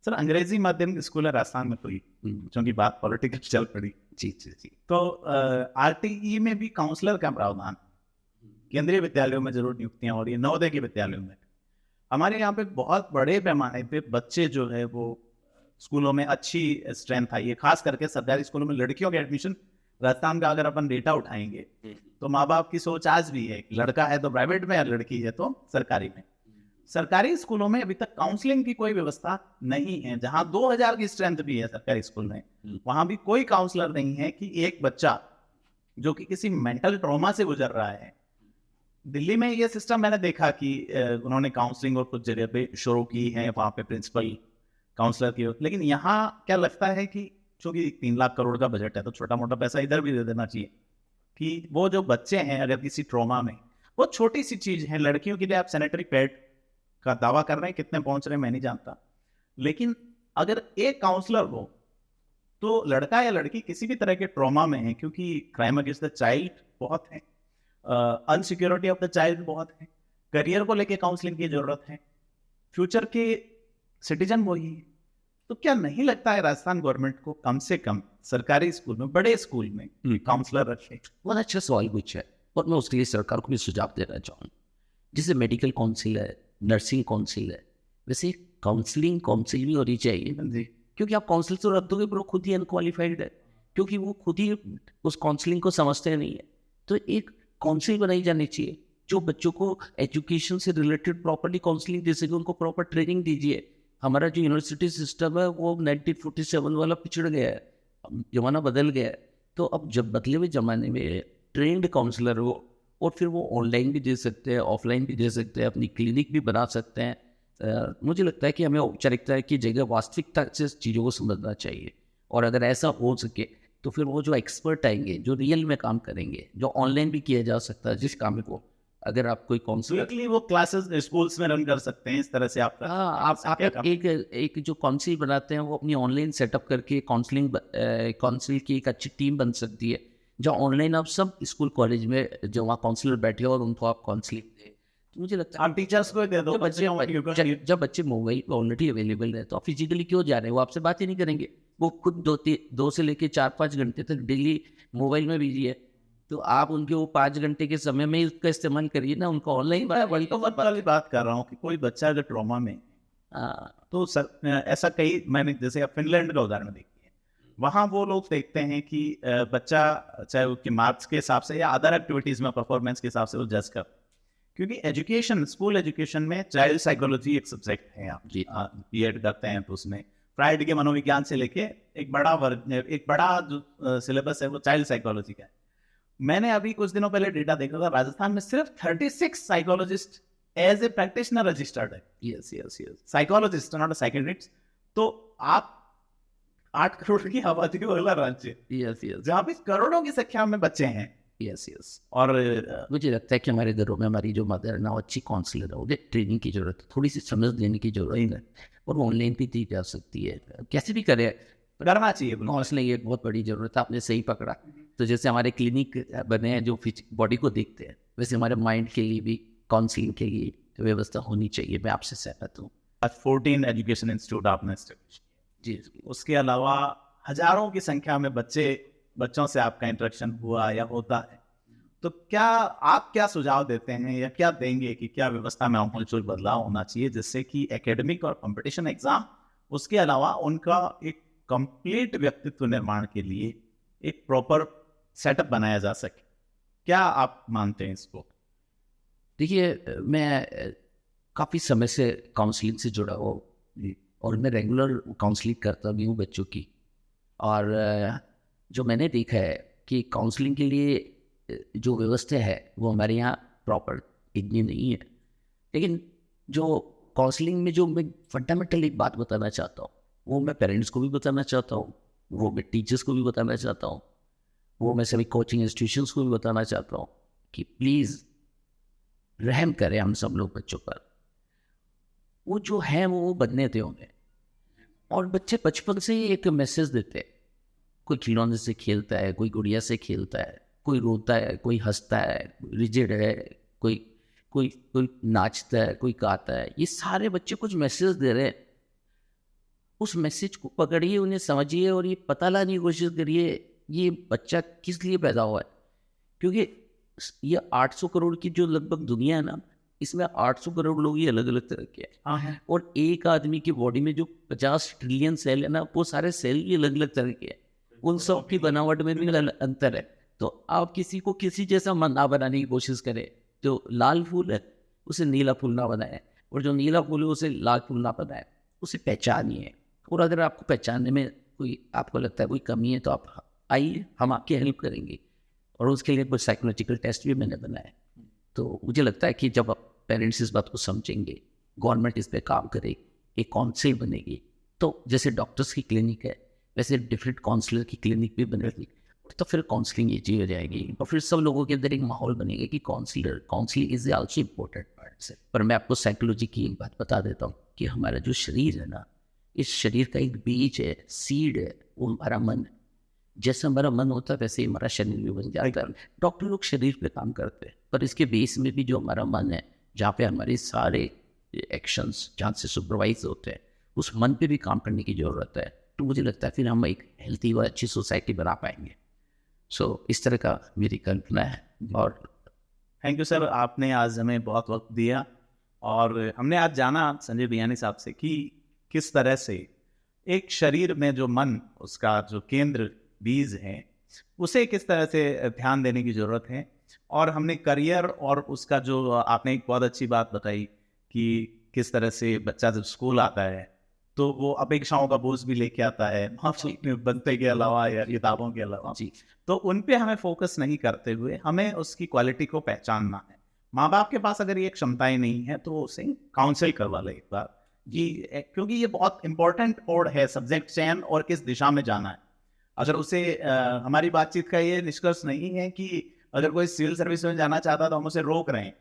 Sir अंग्रेजी माध्यम school है राजस्थान में कोई, क्योंकि बात पॉलिटिकल चल पड़ी। जी जी जी। तो आरटीई में भी काउंसलर का प्रावधान, केंद्रीय विद्यालयों में जरूर नियुक्तियां हो रही है, नवोदय के विद्यालयों में। हमारे यहाँ पे बहुत बड़े पैमाने पे बच्चे जो है वो स्कूलों में अच्छी स्ट्रेंथ आई है, खास करके सरकारी स्कूलों में लड़कियों के एडमिशन। राजस्थान का अगर अपन डेटा उठाएंगे तो माँ बाप की सोच आज भी है कि लड़का है तो प्राइवेट में, या लड़की है तो सरकारी में। सरकारी स्कूलों में अभी तक काउंसलिंग की कोई व्यवस्था नहीं है। जहां 2000 की स्ट्रेंथ भी है सरकारी स्कूल में, वहां भी कोई काउंसलर नहीं है कि एक बच्चा जो कि किसी मेंटल ट्रॉमा से गुजर रहा है। दिल्ली में ये सिस्टम मैंने देखा कि उन्होंने काउंसलिंग और कुछ जगह पे शुरू की है, वहां पे प्रिंसिपल काउंसलर की। लेकिन यहाँ क्या लगता है कि चूंकि 3 लाख करोड़ का बजट है तो छोटा मोटा पैसा इधर भी दे देना चाहिए कि वो जो बच्चे हैं अगर किसी ट्रॉमा में, वो छोटी सी चीज है। लड़कियों के लिए आप सैनिटरी पैड का दावा कर रहे हैं, कितने पहुंच रहे हैं मैं नहीं जानता, लेकिन अगर एक काउंसलर हो तो लड़का या लड़की किसी भी तरह के ट्रॉमा में है, क्योंकि क्राइम अगेंस्ट द चाइल्ड बहुत है, अनसिक्योरिटी ऑफ द चाइल्ड बहुत है, करियर को लेके काउंसलिंग की जरूरत है, फ्यूचर के सिटीजन वही है। तो क्या नहीं लगता है राजस्थान गवर्नमेंट को कम से कम सरकारी स्कूल में, बड़े स्कूल में काउंसलर रखे? बहुत अच्छा सवाल पूछा है, और मैं उसके लिए सरकार को भी सुझाव देना चाहूँगा। जैसे मेडिकल काउंसिल है, नर्सिंग काउंसिल है, वैसे काउंसलिंग काउंसिल भी होनी चाहिए जी। क्योंकि आप काउंसिल तो रख दोगे पर वो खुद ही अनक्वालिफाइड है, क्योंकि वो खुद ही उस काउंसलिंग को समझते नहीं है। तो एक काउंसिल बनाई जानी चाहिए जो बच्चों को एजुकेशन से रिलेटेड प्रॉपर्ली काउंसलिंग दे सके, उनको प्रॉपर ट्रेनिंग दीजिए। हमारा जो यूनिवर्सिटी सिस्टम है वो 1947 वाला पिछड़ गया है, अब जमाना बदल गया है। तो अब जब बदले हुए जमाने में ट्रेंड काउंसलर हो, और फिर वो ऑनलाइन भी दे सकते हैं, ऑफलाइन भी दे सकते हैं, अपनी क्लिनिक भी बना सकते हैं। मुझे लगता है कि हमें औपचारिकता की जगह वास्तविकता से चीज़ों को समझना चाहिए, और अगर ऐसा हो सके तो फिर वो जो एक्सपर्ट आएंगे जो रियल में काम करेंगे, जो ऑनलाइन भी किया जा सकता है जिस काम को, अगर आप कोई काउंसलर वो क्लासेस स्कूल्स में रन कर सकते हैं इस तरह से। आप आप एक जो काउंसिल बनाते हैं वो अपनी ऑनलाइन सेटअप करके काउंसिल की एक अच्छी टीम बन सकती है, जो ऑनलाइन आप सब स्कूल कॉलेज में जो वहाँ काउंसलर बैठे और उनको आप काउंसलिंग दें। तो मुझे लगता है टीचर्स को दे दो, जब बच्चे मोबाइल ऑलरेडी अवेलेबल है तो आप फिजिकली क्यों जा रहे हैं, वो आपसे बात ही नहीं करेंगे। वो खुद 2 से लेकर 4-5 घंटे तक डेली मोबाइल में बिजी है, तो आप उनके वो 5 घंटे के समय में उसका इस्तेमाल करिए ना, उनका ऑनलाइन वाली बात कर रहा हूँ कि कोई बच्चा अगर ट्रॉमा में, तो ऐसा कई, मैंने जैसे फिनलैंड का उदाहरण देखिए, वहां वो लोग देखते हैं कि बच्चा चाहे उसके मार्क्स के हिसाब से या अदर एक्टिविटीज में परफॉर्मेंस के हिसाब से वो जज कर, क्योंकि एजुकेशन, स्कूल एजुकेशन में चाइल्ड साइकोलॉजी एक सब्जेक्ट है। आप बीएड करते हैं तो उसमें फ्राइड के मनोविज्ञान से लेके एक बड़ा वर्ग, एक बड़ा जो सिलेबस है वो चाइल्ड साइकोलॉजी का है। मैंने अभी कुछ दिनों पहले डेटा देखा था, राजस्थान में सिर्फ 36 psychologist as a practitioner registered है। Yes yes yes, psychologist not psychiatrist. तो आप 8 करोड़ की आबादी वाला राज्य, यस यस, जहाँ पे करोड़ों की संख्या में बच्चे हैं। यस यस, और मुझे लगता है कि हमारे घरों में हमारी जो मदर ना अच्छी काउंसलर है, उन्हें ट्रेनिंग की जरूरत है, थोड़ी सी समझ देने की जरूरत है, और ऑनलाइन भी दी जा सकती है, कैसे भी करे, करना चाहिए। काउंसलिंग एक बहुत बड़ी जरूरत है, आपने सही पकड़ा। तो जैसे हमारे क्लिनिक बने हैं जो बॉडी को देखते हैं, वैसे हमारे माइंड के लिए भी काउंसलिंग के लिए व्यवस्था होनी चाहिए। मैं आपसे सहमत हूँ। 14 एजुकेशन इंस्टीट्यूट आपने जी, उसके अलावा हजारों की संख्या में बच्चों से आपका इंटरेक्शन हुआ या होता है, तो क्या आप क्या सुझाव देते हैं या क्या देंगे कि क्या व्यवस्था में आमूलचूल बदलाव होना चाहिए, जिससे कि एकेडमिक और कंपटीशन एग्जाम, उसके अलावा उनका एक कंप्लीट व्यक्तित्व निर्माण के लिए एक प्रॉपर सेटअप बनाया जा सके? क्या आप मानते हैं इसको? देखिए, मैं काफ़ी समय से काउंसलिंग से जुड़ा हूँ, और मैं रेगुलर काउंसलिंग करता भी हूँ बच्चों की। और जो मैंने देखा है कि काउंसलिंग के लिए जो व्यवस्था है वो हमारे यहाँ प्रॉपर इतनी नहीं है। लेकिन जो काउंसलिंग में जो मैं फंडामेंटल एक बात बताना चाहता हूँ, वो मैं पेरेंट्स को भी बताना चाहता हूँ, वो मैं टीचर्स को भी बताना चाहता हूँ, वो मैं सभी कोचिंग इंस्टीट्यूशंस को भी बताना चाहता हूँ कि प्लीज़ रहम करें हम सब लोग बच्चों पर। वो जो है वो बनने थे उन्हें, और बच्चे बचपन से ही एक मैसेज देते हैं। कोई खिलौने से खेलता है, कोई गुड़िया से खेलता है, कोई रोता है, कोई हंसता है, रिजिड है, कोई कोई कोई नाचता है, कोई गाता है। ये सारे बच्चे कुछ मैसेज दे रहे हैं। उस मैसेज को पकड़िए, उन्हें समझिए और ये पता लगाने की कोशिश करिए ये बच्चा किस लिए पैदा हुआ है। क्योंकि ये 800 करोड़ की जो लगभग दुनिया है ना, इसमें 800 करोड़ लोग ही अलग अलग तरह के हैं। और एक आदमी की बॉडी में जो 50 ट्रिलियन सेल है ना, वो सारे सेल भी अलग अलग तरह के हैं, उन सब की बनावट में भी अंतर है। तो आप किसी को किसी जैसा ना बनाने की कोशिश करें, जो लाल फूल है उसे नीला फूल ना बनाए, और जो नीला फूल है उसे लाल फूल ना बनाए, उसे पहचानिए। और अगर आपको पहचानने में कोई आपको लगता है कोई कमी है तो आप आइए, हम आपकी हेल्प करेंगे। और उसके लिए कुछ साइकोलॉजिकल टेस्ट भी मैंने बनाए। तो मुझे लगता है कि जब पेरेंट्स इस बात को समझेंगे, गवर्नमेंट इस पर काम करे, एक काउंसिल बनेगी, तो जैसे डॉक्टर्स की क्लिनिक है वैसे डिफरेंट काउंसलर की क्लिनिक भी बनेगी, तो फिर काउंसलिंग ईजी हो जाएगी और फिर सब लोगों के अंदर एक माहौल बनेगा कि counselling is also important part से। पर मैं आपको साइकोलॉजी की एक बात बता देता हूँ कि हमारा जो शरीर है ना, इस शरीर का एक बीज है, सीड है, वो हमारा मन है। जैसा हमारा मन होता है वैसे ही हमारा शरीर भी बन जाता है। डॉक्टर लोग शरीर पे काम करते हैं, पर इसके बेस में भी जो हमारा मन है, जहाँ पे हमारे सारे एक्शंस जहाँ से सुपरवाइज होते हैं, उस मन पे भी काम करने की ज़रूरत है। तो मुझे लगता है फिर हम एक हेल्थी और अच्छी सोसाइटी बना पाएंगे। सो इस तरह का मेरी कल्पना है। और थैंक यू सर, आपने आज हमें बहुत वक्त दिया और हमने आज जाना संजय बियानी साहब से कि किस तरह से एक शरीर में जो मन, उसका जो केंद्र बीज है, उसे किस तरह से ध्यान देने की ज़रूरत है। और हमने करियर और उसका जो आपने एक बहुत अच्छी बात बताई कि किस तरह से बच्चा जब स्कूल आता है तो वो अपेक्षाओं का बोझ भी लेके आता है, बनते के अलावा या किताबों के अलावा। जी, तो उन पे हमें फोकस नहीं करते हुए हमें उसकी क्वालिटी को पहचानना है। माँ बाप के पास अगर ये क्षमताएं नहीं है तो उसे काउंसिल करवा ले एक बार जी, क्योंकि ये बहुत इंपॉर्टेंट कोड है सब्जेक्ट चयन और किस दिशा में जाना है। अगर उसे हमारी बातचीत का ये निष्कर्ष नहीं है कि अगर कोई सिविल सर्विस में जाना चाहता तो हम उसे रोक रहे हैं।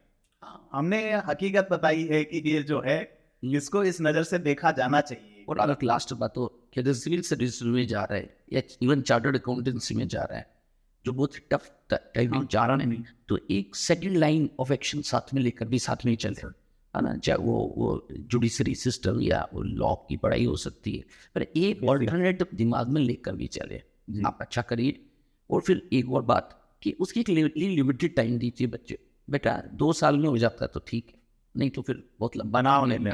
हमने हकीकत बताई है कि ये जो है इसको इस नज़र से देखा जाना चाहिए। और अगर लास्ट बात हो कि अगर सिविल सर्विस में जा रहे हैं या इवन चार्टर्ड अकाउंटेंसी में जा रहा है, जो बहुत टफ टाइमिंग जा रहा है, तो एक सेकंड लाइन ऑफ एक्शन साथ में लेकर भी साथ में ही चलते हैं, है ना। चाहे वो जुडिशरी सिस्टम या वो लॉ की पढ़ाई हो सकती है, पर एक ऑल्टरनेटिव दिमाग में लेकर भी चले। आप अच्छा करिए। और फिर एक और बात कि उसकी एक लिमिटेड टाइम दीजिए बच्चे। बेटा 2 साल में हो जाता है तो ठीक है, नहीं तो फिर बहुत लंबा ना होने में।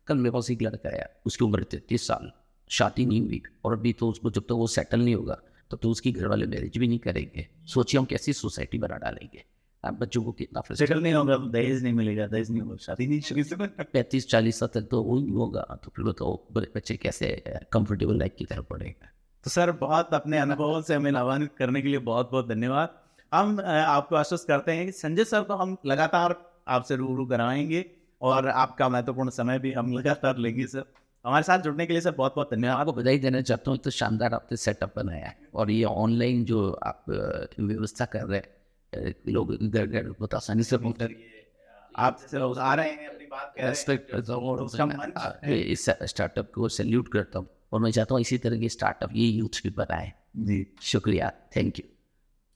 कल मेरे पास एक लड़का है, उसकी उम्र 33 साल, शादी नहीं हुई, और अभी तो उसको जब तक वो सेटल नहीं होगा तब तो उसकी घर वाले मैरिज भी नहीं करेंगे। सोचिए हम कैसी सोसाइटी बना डालेंगे। आप बच्चों को कितना सेटल नहीं होगा, दहेज नहीं मिलेगा, दहेज नहीं होगा, शादी नहीं शुरू से 35-40 तक तो वो ही होगा, तो फिर बताओ बच्चे कैसे कंफर्टेबल लाइफ की तरफ पड़ेगा। तो सर, बहुत अपने अनुभवों से हमें लाभान्वित करने के लिए बहुत बहुत धन्यवाद। हम आपको आश्वस्त करते हैं कि संजय सर को हम लगातार आपसे रूबरू कराएंगे और आपका महत्वपूर्ण समय भी हम लगातार लेंगे सर। हमारे साथ जुड़ने के लिए सर बहुत बहुत धन्यवाद। आपको बधाई देना चाहता हूँ, तो शानदार आपने सेटअप बनाया है, और ये ऑनलाइन जो आप व्यवस्था कर रहे हैं, लोग घर घर बहुत आसानी से आप जैसे लोग आ रहे हैं अपनी बात कह रहे हैं, इस स्टार्टअप को सैल्यूट करता हूँ, और मैं चाहता हूँ इसी तरह के स्टार्टअप ये यूथ भी बनाए जी। शुक्रिया, थैंक यू।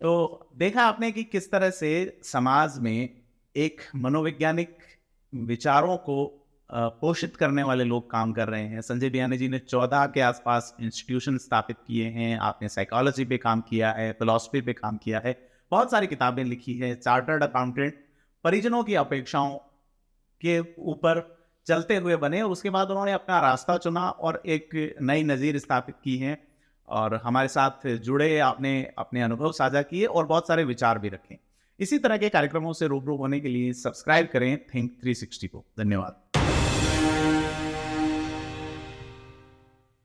तो देखा आपने कि किस तरह से समाज में एक मनोवैज्ञानिक विचारों को पोषित करने वाले लोग काम कर रहे हैं। संजय बियानी जी ने 14 के आसपास इंस्टीट्यूशन स्थापित किए हैं। आपने साइकोलॉजी पे काम किया है, फिलॉसफी पे काम किया है, बहुत सारी किताबें लिखी है। चार्टर्ड अकाउंटेंट परिजनों की अपेक्षाओं के ऊपर चलते हुए बने और उसके बाद उन्होंने अपना रास्ता चुना और एक नई नज़ीर स्थापित की है। और हमारे साथ जुड़े, आपने अपने अनुभव साझा किए और बहुत सारे विचार भी रखे। इसी तरह के कार्यक्रमों से रूबरू होने के लिए सब्सक्राइब करें थिंक 360 को। धन्यवाद।